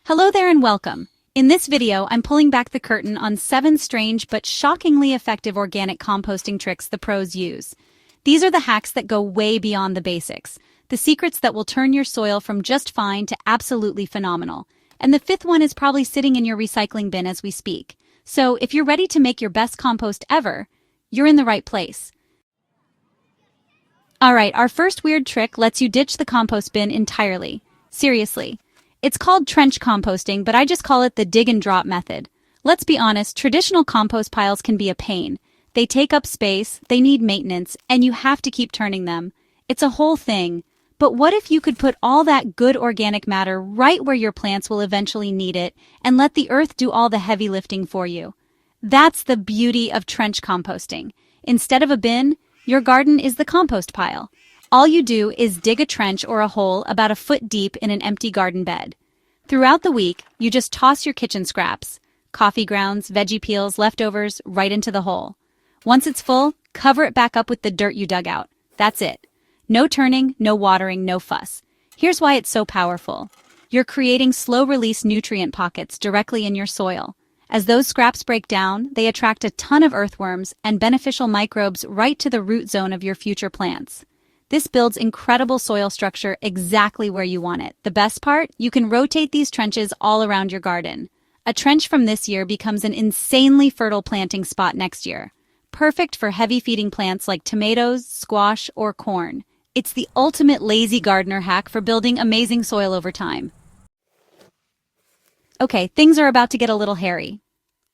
Hello there and welcome. In this video, I'm pulling back the curtain on 7 strange but shockingly effective organic composting tricks the pros use. These are the hacks that go way beyond the basics, the secrets that will turn your soil from just fine to absolutely phenomenal. And the 5th one is probably sitting in your recycling bin as we speak. So if you're ready to make your best compost ever, you're in the right place. Alright, our first weird trick lets you ditch the compost bin entirely. Seriously. It's called trench composting, but I just call it the dig and drop method. Let's be honest, traditional compost piles can be a pain. They take up space, they need maintenance, and you have to keep turning them. It's a whole thing. But what if you could put all that good organic matter right where your plants will eventually need it and let the earth do all the heavy lifting for you? That's the beauty of trench composting. Instead of a bin, your garden is the compost pile. All you do is dig a trench or a hole about a foot deep in an empty garden bed. Throughout the week, you just toss your kitchen scraps, coffee grounds, veggie peels, leftovers, right into the hole. Once it's full, cover it back up with the dirt you dug out. That's it. No turning, no watering, no fuss. Here's why it's so powerful. You're creating slow-release nutrient pockets directly in your soil. As those scraps break down, they attract a ton of earthworms and beneficial microbes right to the root zone of your future plants. This builds incredible soil structure exactly where you want it. The best part? You can rotate these trenches all around your garden. A trench from this year becomes an insanely fertile planting spot next year. Perfect for heavy-feeding plants like tomatoes, squash, or corn. It's the ultimate lazy gardener hack for building amazing soil over time. Okay, things are about to get a little hairy.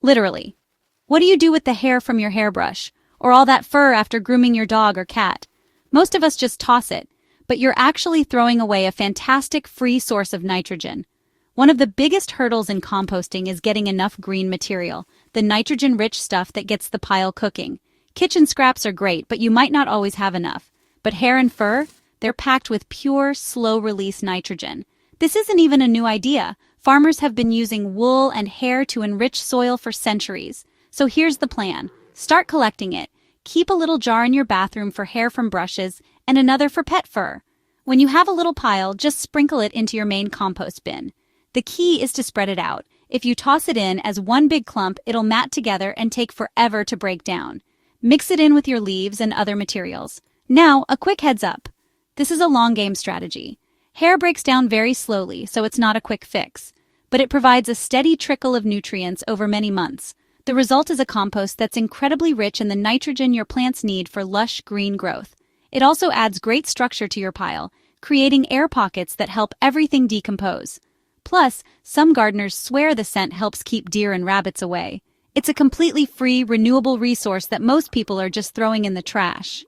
Literally. What do you do with the hair from your hairbrush? Or all that fur after grooming your dog or cat? Most of us just toss it, but you're actually throwing away a fantastic free source of nitrogen. One of the biggest hurdles in composting is getting enough green material, the nitrogen-rich stuff that gets the pile cooking. Kitchen scraps are great, but you might not always have enough. But hair and fur? They're packed with pure, slow-release nitrogen. This isn't even a new idea. Farmers have been using wool and hair to enrich soil for centuries. So here's the plan. Start collecting it. Keep a little jar in your bathroom for hair from brushes and another for pet fur. When you have a little pile, just sprinkle it into your main compost bin. The key is to spread it out. If you toss it in as one big clump, it'll mat together and take forever to break down. Mix it in with your leaves and other materials. Now, a quick heads up. This is a long game strategy. Hair breaks down very slowly, so it's not a quick fix. But it provides a steady trickle of nutrients over many months. The result is a compost that's incredibly rich in the nitrogen your plants need for lush green growth. It also adds great structure to your pile, creating air pockets that help everything decompose. Plus, some gardeners swear the scent helps keep deer and rabbits away. It's a completely free, renewable resource that most people are just throwing in the trash.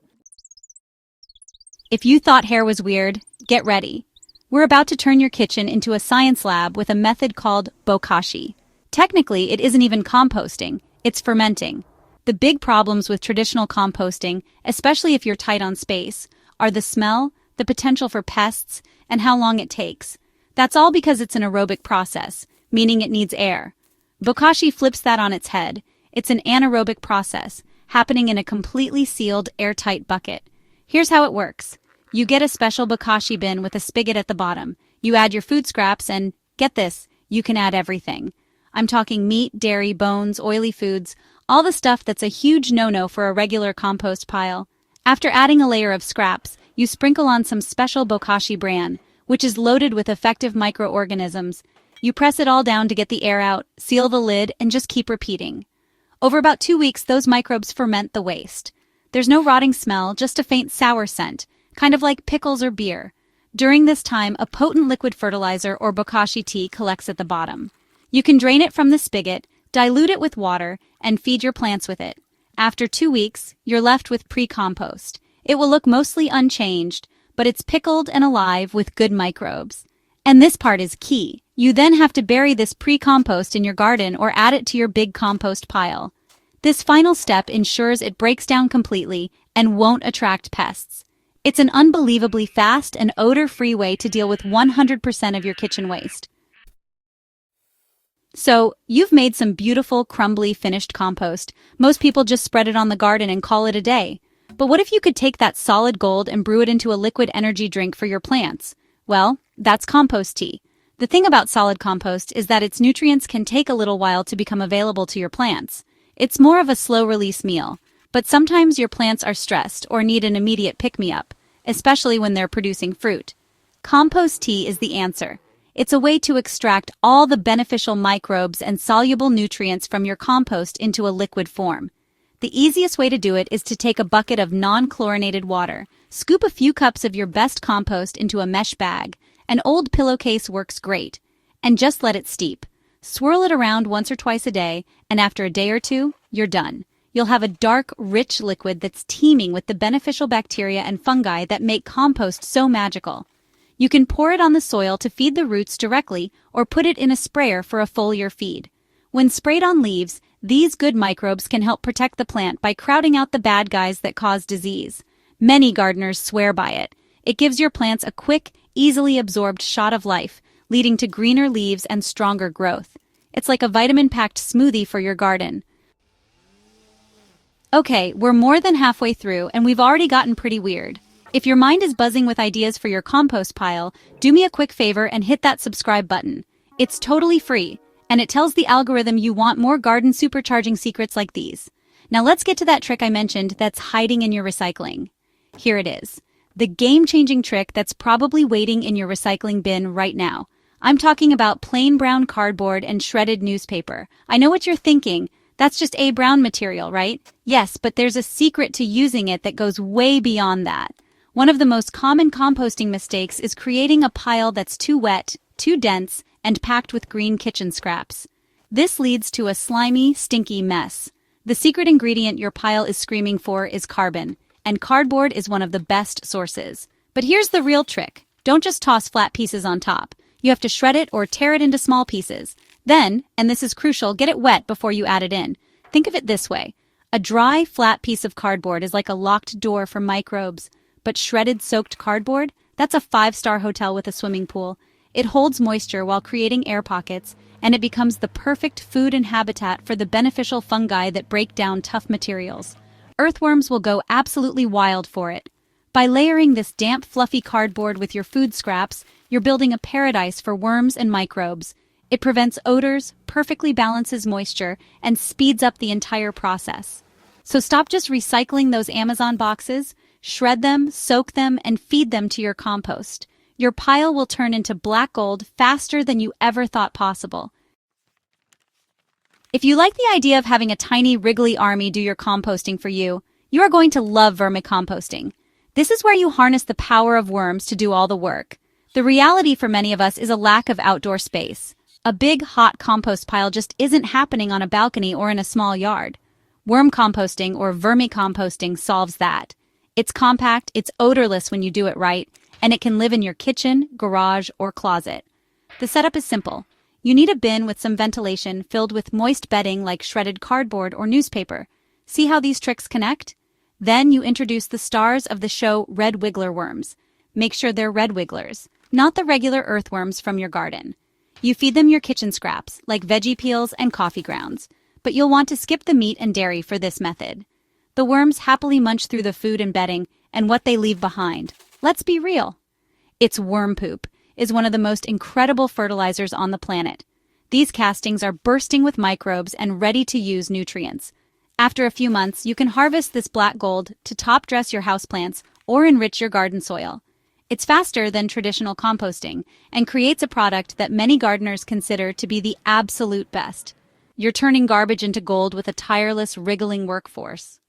If you thought hair was weird, get ready. We're about to turn your kitchen into a science lab with a method called bokashi. Technically, it isn't even composting, it's fermenting. The big problems with traditional composting, especially if you're tight on space, are the smell, the potential for pests, and how long it takes. That's all because it's an aerobic process, meaning it needs air. Bokashi flips that on its head. It's an anaerobic process, happening in a completely sealed, airtight bucket. Here's how it works. You get a special bokashi bin with a spigot at the bottom. You add your food scraps and, get this, you can add everything. I'm talking meat, dairy, bones, oily foods, all the stuff that's a huge no-no for a regular compost pile. After adding a layer of scraps, you sprinkle on some special bokashi bran, which is loaded with effective microorganisms. You press it all down to get the air out, seal the lid, and just keep repeating. Over about 2 weeks, those microbes ferment the waste. There's no rotting smell, just a faint sour scent, kind of like pickles or beer. During this time, a potent liquid fertilizer or bokashi tea collects at the bottom. You can drain it from the spigot, dilute it with water, and feed your plants with it. After 2 weeks, you're left with pre-compost. It will look mostly unchanged, but it's pickled and alive with good microbes. And this part is key. You then have to bury this pre-compost in your garden or add it to your big compost pile. This final step ensures it breaks down completely and won't attract pests. It's an unbelievably fast and odor-free way to deal with 100% of your kitchen waste. So, you've made some beautiful, crumbly, finished compost. Most people just spread it on the garden and call it a day. But what if you could take that solid gold and brew it into a liquid energy drink for your plants? Well, that's compost tea. The thing about solid compost is that its nutrients can take a little while to become available to your plants. It's more of a slow-release meal, but sometimes your plants are stressed or need an immediate pick-me-up, especially when they're producing fruit. Compost tea is the answer. It's a way to extract all the beneficial microbes and soluble nutrients from your compost into a liquid form. The easiest way to do it is to take a bucket of non-chlorinated water, scoop a few cups of your best compost into a mesh bag. An old pillowcase works great, and just let it steep. Swirl it around once or twice a day, and after a day or two, you're done. You'll have a dark, rich liquid that's teeming with the beneficial bacteria and fungi that make compost so magical. You can pour it on the soil to feed the roots directly or put it in a sprayer for a foliar feed. When sprayed on leaves, these good microbes can help protect the plant by crowding out the bad guys that cause disease. Many gardeners swear by it. It gives your plants a quick, easily absorbed shot of life, leading to greener leaves and stronger growth. It's like a vitamin-packed smoothie for your garden. Okay, we're more than halfway through, and we've already gotten pretty weird. If your mind is buzzing with ideas for your compost pile, do me a quick favor and hit that subscribe button. It's totally free, and it tells the algorithm you want more garden supercharging secrets like these. Now let's get to that trick I mentioned that's hiding in your recycling. Here it is. The game-changing trick that's probably waiting in your recycling bin right now. I'm talking about plain brown cardboard and shredded newspaper. I know what you're thinking. That's just a brown material, right? Yes, but there's a secret to using it that goes way beyond that. One of the most common composting mistakes is creating a pile that's too wet, too dense, and packed with green kitchen scraps. This leads to a slimy, stinky mess. The secret ingredient your pile is screaming for is carbon, and cardboard is one of the best sources. But here's the real trick. Don't just toss flat pieces on top. You have to shred it or tear it into small pieces. Then, and this is crucial, get it wet before you add it in. Think of it this way. A dry, flat piece of cardboard is like a locked door for microbes. But shredded, soaked cardboard? That's a 5-star hotel with a swimming pool. It holds moisture while creating air pockets, and it becomes the perfect food and habitat for the beneficial fungi that break down tough materials. Earthworms will go absolutely wild for it. By layering this damp, fluffy cardboard with your food scraps, you're building a paradise for worms and microbes. It prevents odors, perfectly balances moisture, and speeds up the entire process. So stop just recycling those Amazon boxes. Shred them, soak them, and feed them to your compost. Your pile will turn into black gold faster than you ever thought possible. If you like the idea of having a tiny, wriggly army do your composting for you, you are going to love vermicomposting. This is where you harness the power of worms to do all the work. The reality for many of us is a lack of outdoor space. A big, hot compost pile just isn't happening on a balcony or in a small yard. Worm composting or vermicomposting solves that. It's compact, it's odorless when you do it right, and it can live in your kitchen, garage, or closet. The setup is simple. You need a bin with some ventilation filled with moist bedding like shredded cardboard or newspaper. See how these tricks connect? Then you introduce the stars of the show red wiggler worms. Make sure they're red wigglers, not the regular earthworms from your garden. You feed them your kitchen scraps, like veggie peels and coffee grounds, but you'll want to skip the meat and dairy for this method. The worms happily munch through the food and bedding and what they leave behind. Let's be real. It's worm poop is one of the most incredible fertilizers on the planet. These castings are bursting with microbes and ready to use nutrients. After a few months, you can harvest this black gold to top dress your houseplants or enrich your garden soil. It's faster than traditional composting and creates a product that many gardeners consider to be the absolute best. You're turning garbage into gold with a tireless, wriggling workforce.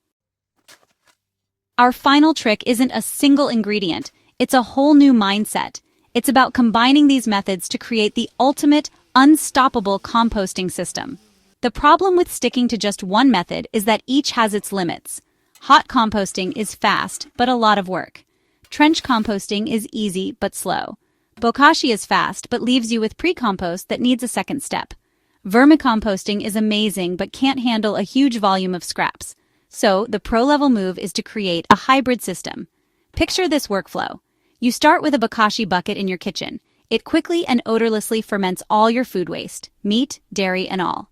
Our final trick isn't a single ingredient, it's a whole new mindset. It's about combining these methods to create the ultimate, unstoppable composting system. The problem with sticking to just one method is that each has its limits. Hot composting is fast, but a lot of work. Trench composting is easy, but slow. Bokashi is fast, but leaves you with pre-compost that needs a second step. Vermicomposting is amazing, but can't handle a huge volume of scraps. So, the pro-level move is to create a hybrid system. Picture this workflow. You start with a bokashi bucket in your kitchen. It quickly and odorlessly ferments all your food waste, meat, dairy, and all.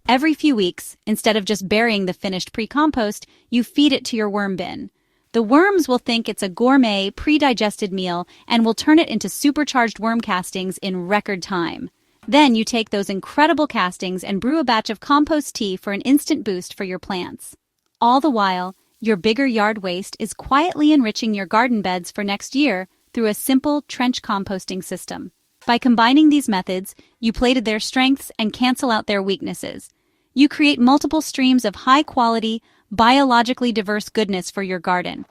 Every few weeks, instead of just burying the finished pre-compost, you feed it to your worm bin. The worms will think it's a gourmet, pre-digested meal and will turn it into supercharged worm castings in record time. Then you take those incredible castings and brew a batch of compost tea for an instant boost for your plants. All the while, your bigger yard waste is quietly enriching your garden beds for next year through a simple trench composting system. By combining these methods, you play to their strengths and cancel out their weaknesses. You create multiple streams of high-quality, biologically diverse goodness for your garden.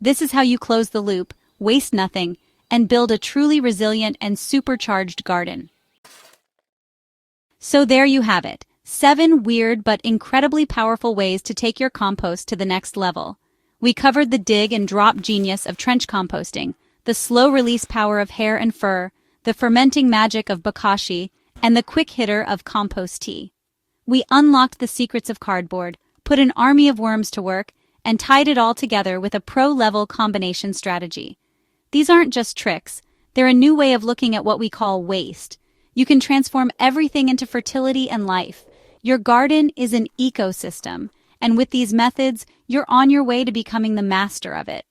This is how you close the loop, waste nothing, and build a truly resilient and supercharged garden. So there you have it, 7 weird but incredibly powerful ways to take your compost to the next level. We covered the dig and drop genius of trench composting, the slow release power of hair and fur, the fermenting magic of bokashi, and the quick hitter of compost tea. We unlocked the secrets of cardboard, put an army of worms to work, and tied it all together with a pro-level combination strategy. These aren't just tricks, they're a new way of looking at what we call waste. You can transform everything into fertility and life. Your garden is an ecosystem, and with these methods, you're on your way to becoming the master of it.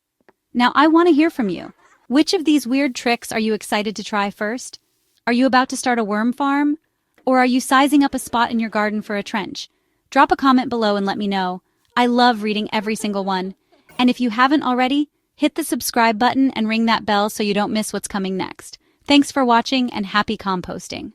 Now, I want to hear from you. Which of these weird tricks are you excited to try first? Are you about to start a worm farm? Or are you sizing up a spot in your garden for a trench? Drop a comment below and let me know. I love reading every single one. And if you haven't already, hit the subscribe button and ring that bell so you don't miss what's coming next. Thanks for watching and happy composting.